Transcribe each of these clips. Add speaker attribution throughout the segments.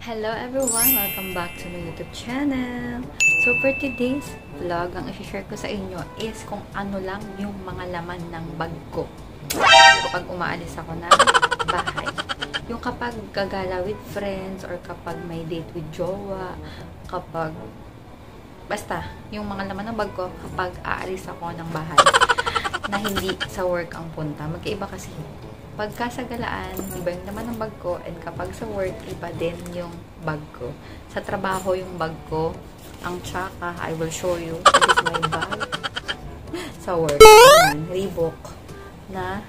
Speaker 1: Hello everyone! Welcome back to my YouTube channel. So for today's vlog, ang i-share ko sa inyo is kung ano lang yung mga laman ng bag ko kapag umaalis ako ng bahay. Yung kapag gagala with friends or kapag may date with jowa, kapag basta, yung mga laman ng bag ko kapag aalis ako ng bahay na hindi sa work ang punta. Magkaiba kasi. Pagka sa galaan, iba yung naman ng bag ko, and kapag sa work, iba din yung bag ko. Sa trabaho yung bag ko, ang tsaka, I will show you. This is my bag. Sa work, ayan, Reebok na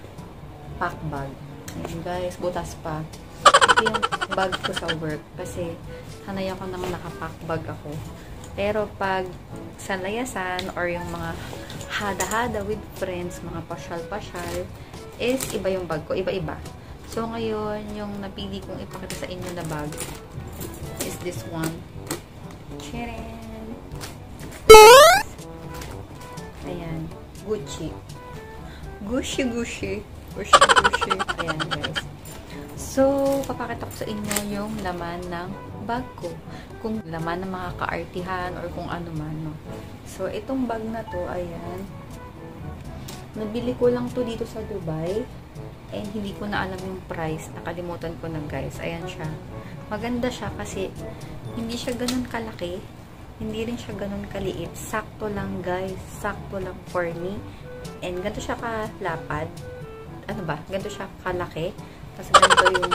Speaker 1: pack bag. Ayan guys, butas pa. Ito yung bag ko sa work kasi sanay ako nang nakapack bag ako. Pero pag sa layasan or yung mga hada-hada with friends, mga pasyal-pasyal, is iba yung bag ko, iba-iba. So, ngayon, yung napili kong ipakita sa inyo na bag is this one. Charan! Ayan. Gucci. Gucci. Ayan, guys. So, papakita ko sa inyo yung laman ng bag ko. Kung laman ng mga kaartihan or kung ano man, no? So, itong bag na to, ayan. Nabili ko lang to dito sa Dubai. And hindi ko na alam yung price. Nakalimutan ko na guys. Ayan siya. Maganda siya kasi hindi siya ganun kalaki. Hindi rin siya ganun kaliit. Sakto lang guys. Sakto lang for me. And ganito siya kalapad. Ano ba? Ganito siya kalaki. Kasi ganito yung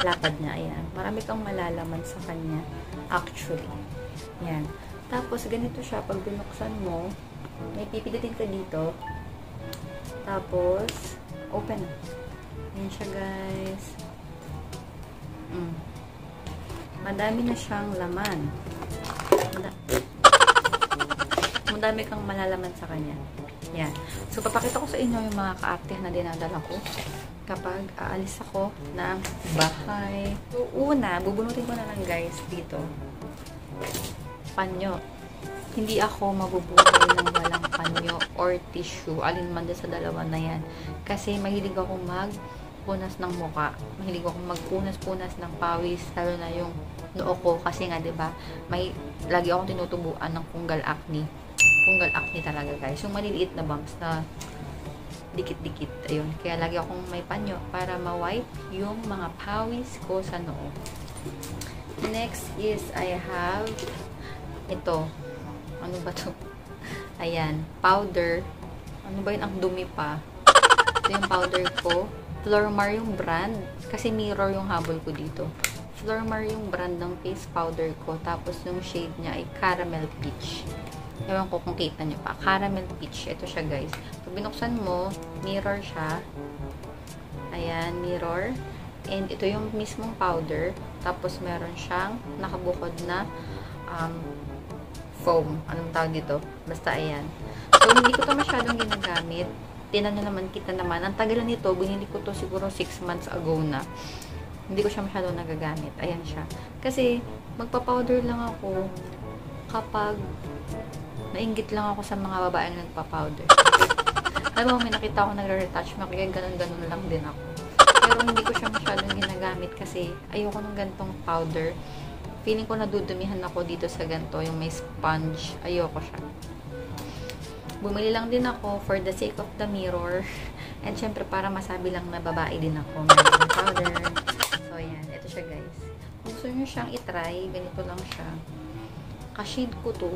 Speaker 1: lapad niya. Ayan. Marami kang malalaman sa kanya. Actually. Ayan. Tapos ganito siya. Pag binuksan mo, may pipilitin ka dito. Tapos, open. Ayan siya, guys. Madami na siyang laman. Madami kang malalaman sa kanya. Yan. So, papakita ko sa inyo yung mga kaartihan na dinadala ko kapag aalis ako ng bahay. So, una, bubunutin ko na lang, guys, dito. Panyo. Hindi ako mabubuhay ng walang panyo or tissue. Alin man sa dalawa na yan. Kasi mahilig ako magpunas ng muka. Mahilig ako magpunas-punas ng pawis. Lalo na yung noo ko. Kasi nga, diba, lagi akong tinutubuan ng fungal acne. Fungal acne talaga, guys. Yung maliliit na bumps na dikit-dikit. Ayun. Kaya lagi akong may panyo para ma-wipe yung mga pawis ko sa noo. Next is I have ito. Ano ba to? Ayan. Powder. Ano ba yun? Ang dumi pa. Ito yung powder ko. Flormar yung brand. Kasi mirror yung habol ko dito. Flormar yung brand ng face powder ko. Tapos yung shade niya ay Caramel Peach. Ewan ko kung kita niyo pa. Caramel Peach. Ito siya guys. Pag binuksan mo, mirror siya. Ayan. Mirror. And ito yung mismong powder. Tapos meron siyang nakabukod na foam. Anong tawag dito? Basta ayan. So, hindi ko to masyadong ginagamit. Tinan nyo naman, kita naman. Ang tagalan nito, binili ko to siguro 6 months ago na. Hindi ko siya masyadong nagagamit. Ayan siya. Kasi, magpa-powder lang ako kapag nainggit lang ako sa mga babaeng nagpa-powder. Alam mo, may nakita ako nagre-retouch na kaya ganun-ganun lang din ako. Pero hindi ko siya masyadong ginagamit kasi ayoko ng gantong powder. Feeling ko nadudumihan ako dito sa ganito, yung may sponge. Ayoko siya. Bumili lang din ako for the sake of the mirror. And syempre, para masabi lang na babae din ako. May powder. So, ayan. Ito siya, guys. Kung gusto nyo siyang itry, ganito lang siya. Ka-shade ko to.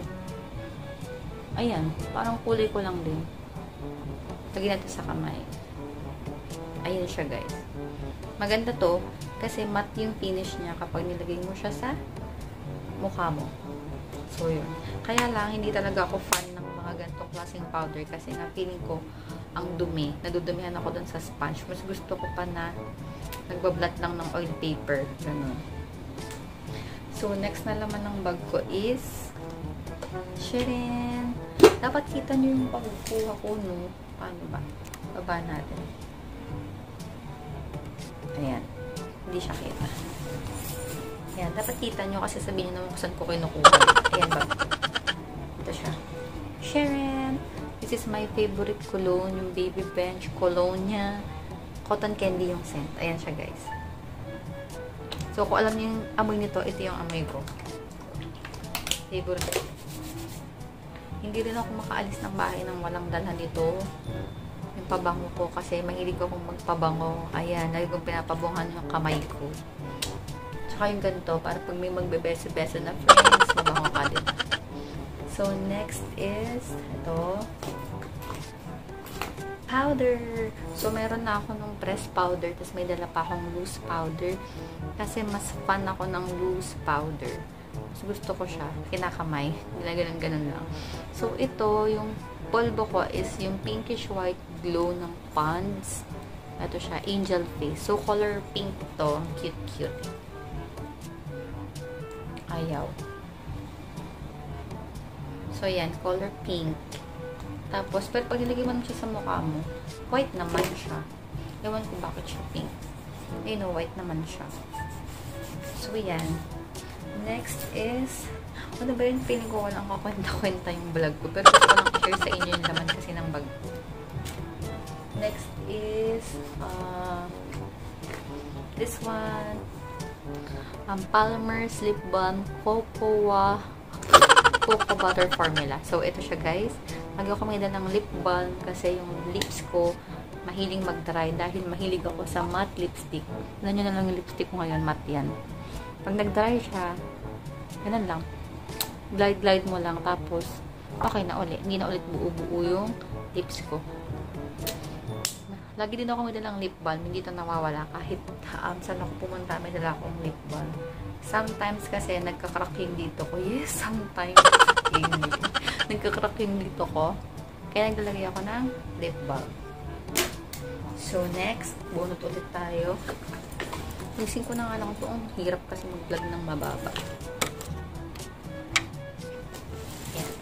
Speaker 1: Ayan. Parang kulay ko lang din. Lagyan natin sa kamay. Ayan siya, guys. Maganda to. Kasi matte yung finish niya kapag nilagay mo siya sa mukha mo. So, yun. Kaya lang, hindi talaga ako fan ng mga ganitong klaseng powder kasi nga feeling ko ang dumi. Nadudumihan ako dun sa sponge. Mas gusto ko pa na nagbablat lang ng oil paper. Ganun. So, next na laman ng bag ko is Sharon. Dapat kita nyo yung pagkuha ko, no? Paano ba? Baba natin. Ayan. Hindi siya kita. Ayan. Dapat kita nyo kasi sabihin nyo naman kung saan ko kinukuha. Ayan ba? Ito siya. Sharon. This is my favorite cologne. Yung Baby Bench cologne niya. Cotton candy yung scent. Ayan siya, guys. So, kung alam niyo yung amoy nito, ito yung amoy ko. Favorite. Hindi rin ako makaalis ng bahay nang walang dalhan nito. Yung pabango ko kasi mahilig akong magpabango. Ayan, lagi kong pinapabungan yung kamay ko. Tsaka yung ganito, para pag may magbebeso-beso na friends, mabango ka din. So, next is, ito, powder. So, meron na ako nung pressed powder, tapos may dala pa akong loose powder. Kasi mas fan ako ng loose powder. Mas gusto ko siya, kinakamay. Ganun lang. So, ito, yung polvo ko is yung pinkish white glow ng Pond's. Ito siya, Angel Face. So, color pink to. Cute. Ayaw. So, yan. Color pink. Tapos, pero pag nilagay mo naman siya sa mukha mo, white naman siya. Ewan ko bakit siya pink. Ayun, white naman siya. So, yan. Next is, ano ba yun? Feeling ko walang kakwenta-kwenta yung vlog ko. Pero gusto ko lang i-share sa inyo yung laman kasi ng bag ko. Next is, this one. Palmer's Lip Balm Cocoa Butter Formula. So, ito siya guys. Lagi ako may ng lip balm kasi yung lips ko mahiling mag-dry dahil mahilig ako sa matte lipstick. Alam nyo na lang yung lipstick ko ngayon, matte yan. Pag nag-dry siya, ganun lang. Glide mo lang, tapos okay na ulit. Hindi na ulit buo-buo yung lips ko. Lagi din ako may dalang lip balm. Hindi ito nawawala. Kahit saan ako pumunta, may dala akong lip balm. Sometimes kasi nagka-crack yung dito ko. Yes, sometimes. Nagka-crack yung dito ko. Kaya naglalagay ako ng lip balm. So, next, bunot ulit tayo. Gising ko na nga lang ito. Ang hirap kasi mag-vlog ng mababa. Yan.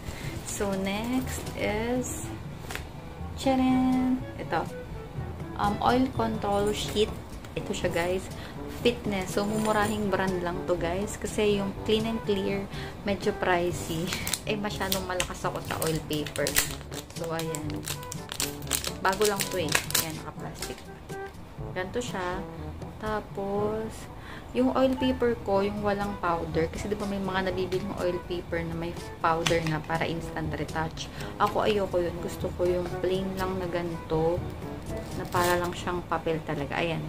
Speaker 1: So, next is charan! Ito. Oil control sheet. Ito siya guys. Fitness. So, mumurahing brand lang to guys. Kasi yung Clean and Clear, medyo pricey. Masyadong malakas ako sa oil paper. So, ayan. Bago lang to Ayan, naka-plastic. Ganito siya. Tapos, yung oil paper ko, yung walang powder. Kasi diba may mga nabibiling oil paper na may powder na para instant retouch. Ako ayoko yun. Gusto ko yung plain lang na ganito. Na para lang siyang papel talaga. Ayan.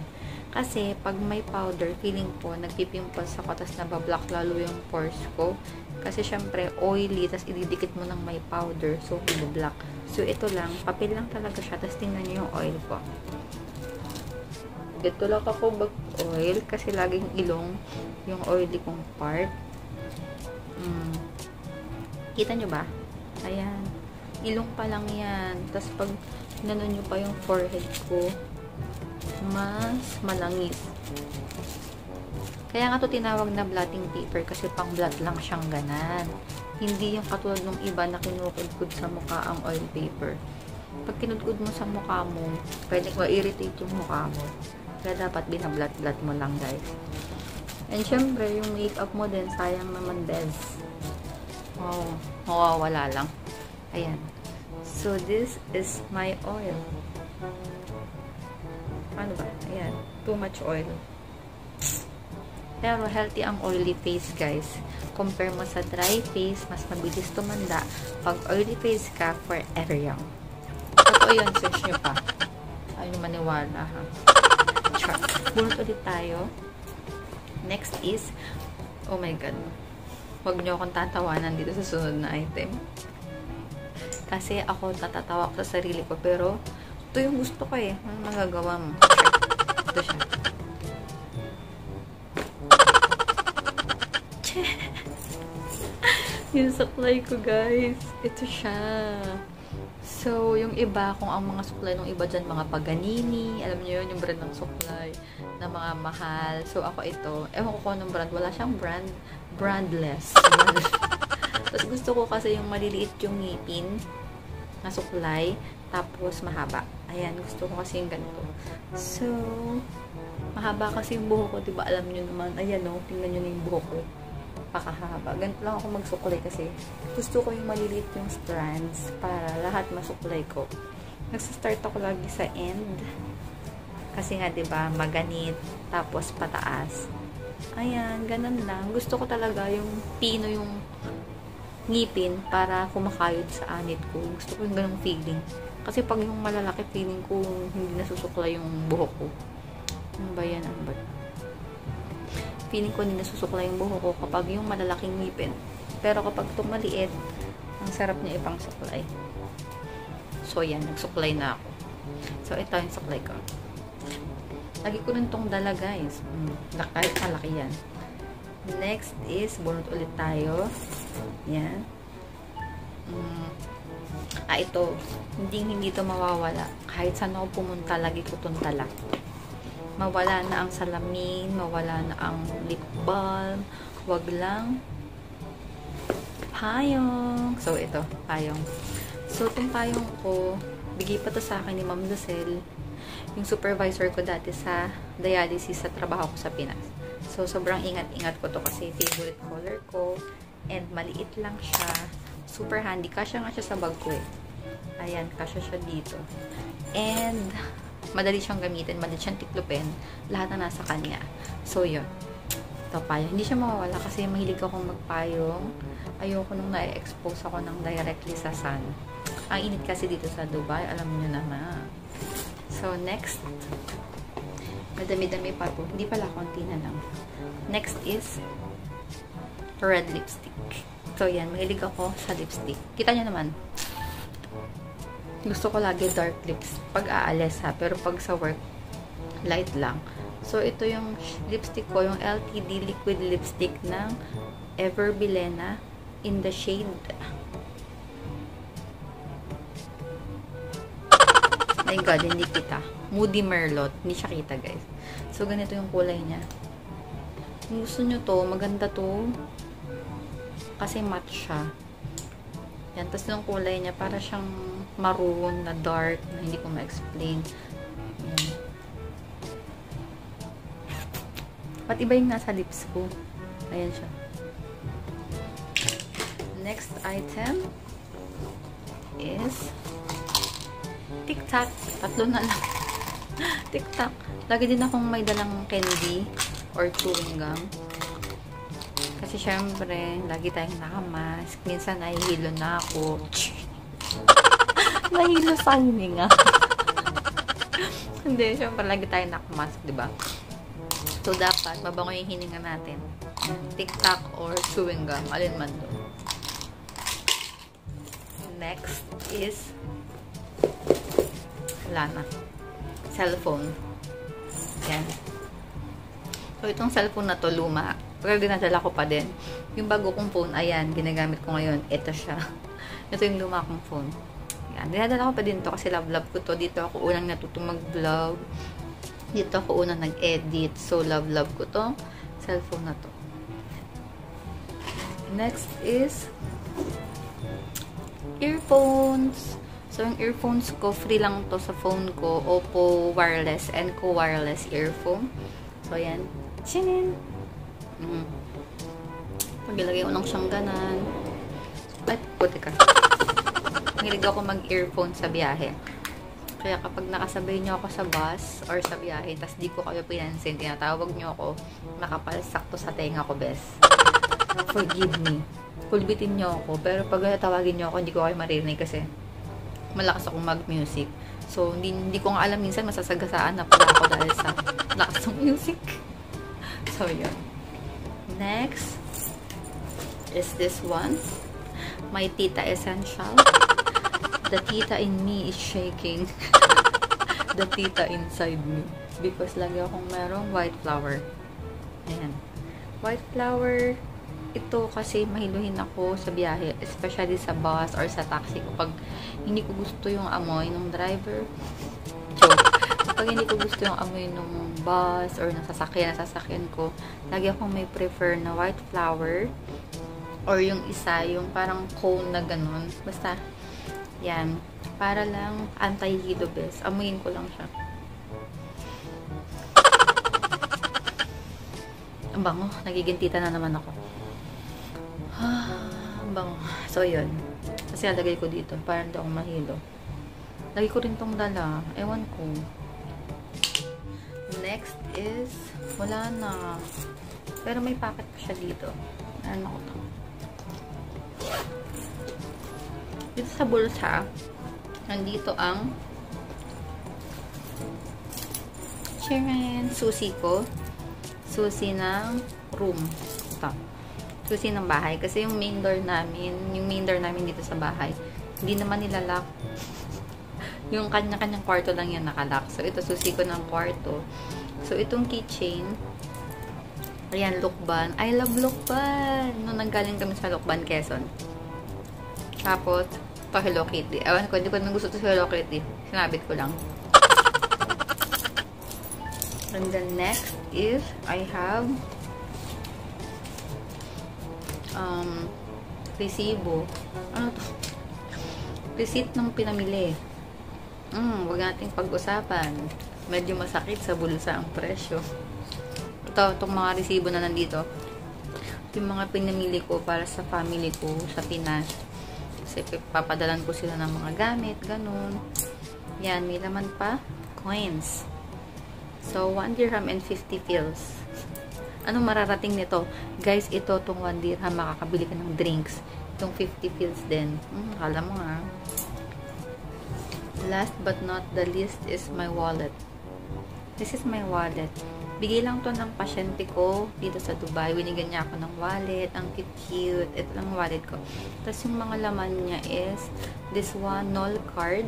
Speaker 1: Kasi, pag may powder, feeling ko, nagpipimples ako, tapos nabablock lalo yung pores ko. Kasi, syempre, oily, tapos ididikit mo ng may powder, so, ibablock. So, ito lang, papel lang talaga siya, tapos tingnan nyo yung oil ko. Dito lang ako mag-oil, kasi laging ilong yung oily kong part. Kita nyo ba? Ayan. Ilong pa lang yan. Tapos, pag nanon nyo pa yung forehead ko, mas malangis. Kaya nga to tinawag na blotting paper kasi pang blot lang siyang ganan. Hindi yung katulad ng iba na kinukudkud sa mukha ang oil paper. Pag kinudkud mo sa mukha mo, pwede ma-irritate yung mukha mo. Kaya dapat binablat-blat mo lang guys. And syempre, yung makeup mo din, sayang naman des. Wow, mawawala lang. Ayan. So, this is my oil. Ano ba? Ayan. Too much oil. Pero healthy ang oily face, guys. Compare mo sa dry face, mas mabilis tumanda. Pag oily face ka, forever young. Totoo yun, search nyo pa. Ayaw maniwala, ha? Char. Bunot ulit tayo. Next is, oh my God. Huwag nyo akong tatawanan dito sa sunod na item. Kasi ako natatawa ko sa sarili ko, pero ito yung gusto ko Ano magagawa mo? Ito siya. Yung supply ko, guys. Ito siya. So, yung iba, kung ang mga supply ng iba dyan, mga Paganini, alam niyo yun, yung brand ng supply, na mga mahal. So, ako ito, ewan ko kung anong brand. Wala siyang brand. Brandless. Tapos, gusto ko kasi yung maliliit yung ngipin na supply. Tapos, mahaba. Ayan, gusto ko kasi yung ganito. So, mahaba kasi yung buhok ko. Diba, alam nyo naman. Ayan, no? Tingnan nyo na yung buhok ko. Pakahaba. Ganito lang ako magsuklay kasi gusto ko yung maliliit yung strands para lahat masuklay ko. Nagsastart ako lagi sa end. Kasi nga, diba, maganit. Tapos, pataas. Ayan, ganun lang. Gusto ko talaga yung pino yung ngipin para kumakayod sa anit ko. Gusto ko yung ganung feeling. Kasi pag yung malalaki, feeling ko hindi nasusukla yung buhok ko. Ano ba yan? Ano ba? Feeling ko hindi nasusukla yung buhok ko kapag yung malalaking ngipin. Pero kapag itong maliit, ang sarap niya ipang suklay. So, yan. Nagsuklay na ako. So, ito yung suklay ko. Lagi ko rin itong dala, guys. Kahit malaki yan. Next is, bunot ulit tayo. Yan. Ito. Hindi ito mawawala. Kahit saan ako pumunta, lagi ko itong dala. Mawala na ang salamin, mawala na ang lip balm. Wag lang payong. So, ito. Payong. So, itong payong ko, bigay pa to sa akin ni Ma'am Lucel, yung supervisor ko dati sa dialysis sa trabaho ko sa Pinas. So, sobrang ingat-ingat ko to kasi favorite color ko. And maliit lang siya. Super handy. Kasya nga siya sa bag ko eh. Ayan, kasya siya dito. And, madali siyang gamitin. Madali siyang tiklopin. Lahat na nasa kanya. So, yun. Ito payong. Hindi siya mawawala kasi mahilig akong magpayong. Ayoko nung na-expose ako ng directly sa sun. Ang init kasi dito sa Dubai. Alam niyo naman. So, next. Madami-dami pa po. Hindi pala, konti na lang. Next is red lipstick. So, yan. Mahilig ako sa lipstick. Kita niyo naman. Gusto ko lagi dark lips. Pag aalis ha. Pero pag sa work, light lang. So, ito yung lipstick ko. Yung LTD liquid lipstick ng Ever Bilena in the shade my God, hindi kita. Moody Merlot. Hindi siya kita, guys. So, ganito yung kulay niya. Kung gusto nyo to, maganda to. Kasi matte siya. Yan. Tapos yung kulay niya, para siyang maroon na dark, na hindi ko ma-explain. Yan. At iba yung nasa lips ko. Ayan siya. Next item is TikTok. Tatlo na lang. TikTok. Lagi din akong may dalang candy or chewing gum. Kasi syempre, lagi tayong nakamask. Minsan nahihilo na ako. Nahilo sa hininga. Hindi, syempre lagi tayong nakamask, diba? So, dapat mabango yung hininga natin. TikTok or chewing gum. Alin man doon. Next is wala na. Cellphone. Yan. So, itong cellphone na to, luma. Pero dinadala ko pa din. Yung bago kong phone, ayan, ginagamit ko ngayon. Ito siya. Ito yung luma kong phone. Yan. Dinadala ko pa din to kasi love ko to. Dito ako unang natutong mag-vlog. Dito ako unang nag-edit. So, love ko to. Cellphone na to. Next is earphones. So, yung earphones ko, free lang to sa phone ko. Oppo wireless and co-wireless earphone. So, yan. Sinin! Pagilagay ko lang siyang ganan. Ay, puti ka. Mahilig ako mag-earphone sa biyahe. Kaya kapag nakasabay nyo ako sa bus or sa biyahe, tas di ko kayo pinansin, tinatawag nyo ako, nakapalsakto sa tenga ko, bes. Forgive me. Kulbitin nyo ako. Pero pag tawagin nyo ako, hindi ko kayo maririnig kasi malakas akong mag-music. So, hindi ko nga alam minsan masasagasaan na pala ako dahil sa lakas ng music. So, yun. Next is this one. My Tita Essential. The tita in me is shaking. The tita inside me. Because lagi akong merong white flower. Ayan. White flower. Ito kasi mahiluhin ako sa biyahe, especially sa bus or sa taxi kapag hindi ko gusto yung amoy ng driver. Joke. Kapag hindi ko gusto yung amoy ng bus or ng sasakyan ko, lagi akong may prefer na white flower or yung isa, yung parang cone na ganun. Basta, yan. Para lang anti-hilo, bes. Amuyin ko lang siya. Ang bango. Nagiging tita na naman ako. Bang. So, yun. Kasi alagay ko dito. Para hindi akong mahilo. Lagi ko rin tong dala. Ewan ko. Next is, wala na. Pero may packet pa siya dito. Ano ko to? Dito sa bulsa, nandito ang susi ko. Susi ng room. Ito. Susi ng bahay. Kasi yung main door namin dito sa bahay, hindi naman nilalak. Yung kanya-kanyang kwarto lang yan nakalock. So, ito susi ko ng kwarto. So, itong keychain, ayan, Lukban. I love Lukban! Nung nanggaling kami sa Lukban, Quezon. Tapos, ito Hello Kitty. Ewan ko, hindi ko nang gusto ito sa Hello Kitty. Sinabit ko lang. And then next is, I have resibo. Ano to? Receipt ng pinamili. Huwag nating pag-usapan. Medyo masakit sa bulsa ang presyo. Itong mga resibo na nandito. Yung mga pinamili ko para sa family ko sa Pinas. Kasi papadalan ko sila ng mga gamit, ganun. Yan, may laman pa. Coins. So, 1 dirham and 50 fils. Anong mararating nito? Guys, ito, itong 1 dirham, makakabili ka ng drinks. Itong 50 fils din. Akala mo nga. Last but not the least is my wallet. This is my wallet. Bigay lang to ng pasyente ko dito sa Dubai. Binigyan niya ako ng wallet. Ang cute. Ito lang wallet ko. Tapos yung mga laman niya is this one, Nol card.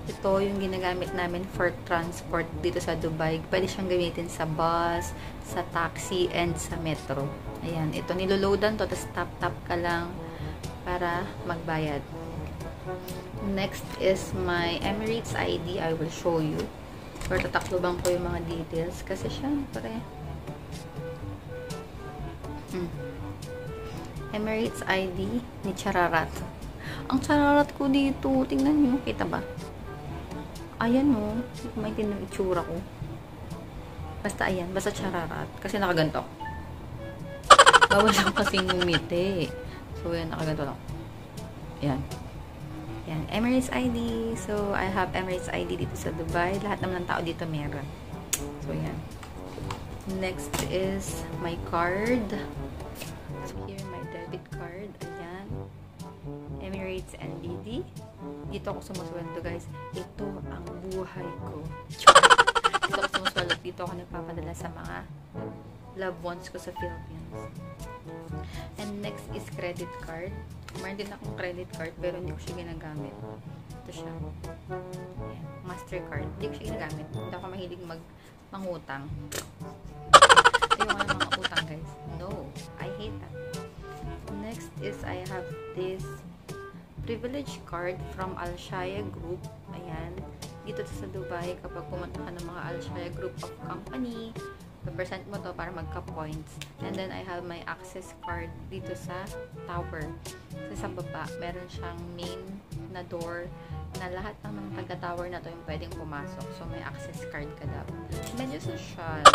Speaker 1: Ito yung ginagamit namin for transport dito sa Dubai. Pwede siyang gamitin sa bus, sa taxi, and sa metro. Ayan. Ito, niloloadan to. Tapos tap-tap ka lang para magbayad. Next is my Emirates ID. I will show you. Pero tatakloban ko yung mga details. Kasi syempre, Emirates ID ni Chararat. Ang Chararat ko dito, tingnan nyo. Kita ba? Ayan o. Hindi ko maintindihan yung itsura ko. Basta ayan. Basta Chararat. Kasi nakaganto. Bawal lang kasing umiti. So, yan. Nakaganto lang. Ayan. Yan, Emirates ID. So, I have Emirates ID dito sa Dubai. Lahat naman ng tao dito meron. So, yan. Next is my card. So, here, my debit card. Ayan. Emirates NBD. Dito ako sumusweldo, guys. Ito ang buhay ko. Dito ako sumusweldo. Dito ako nagpapadala sa mga loved ones ko sa Philippines. And next is credit card. Meron din akong credit card pero hindi ko siya ginagamit. Ito siya. Ayan. Mastercard. Hindi ko siya ginagamit. Hindi ako mahilig mangutang. Ayoko na mga utang, guys. No. I hate that. Next is I have this privilege card from Al Shaya Group. Ayan. Dito sa Dubai, kapag pumunta ka ng mga Al Shaya Group of Company, present mo to para magka-points. And then, I have my access card dito sa tower. So, sa baba, meron siyang main na door na lahat ng mga taga-tower na to yung pwedeng pumasok. So, may access card ka daw. Medyo social.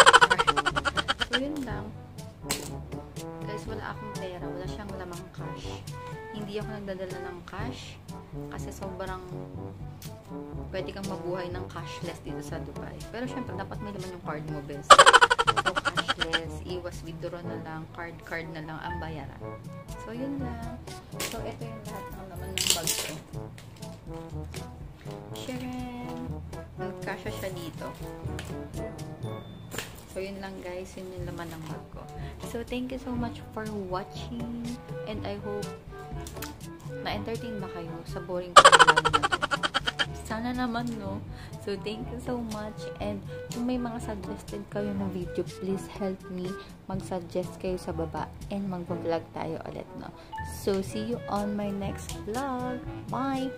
Speaker 1: So, yun lang. Guys, wala akong pera. Wala siyang lamang cash. Hindi ako nagdadala ng cash kasi sobrang pwede kang mabuhay ng cashless dito sa Dubai. Pero, syempre, dapat may laman yung card mo, best. So, cashless, iwas withdraw na lang, card na lang ang bayaran. So, yun lang. So, ito yung lahat ng laman ng bag ko. Sharon! Nagkasya siya dito. So, yun lang guys. Yun yung laman ng bag ko. So, thank you so much for watching. And I hope na-entertain ba kayo sa boring vlog na to. Sana naman, no? So, thank you so much. And kung may mga suggested kayo na video, please help me mag-suggest kayo sa baba and mag-vlog tayo ulit, no? So, see you on my next vlog. Bye!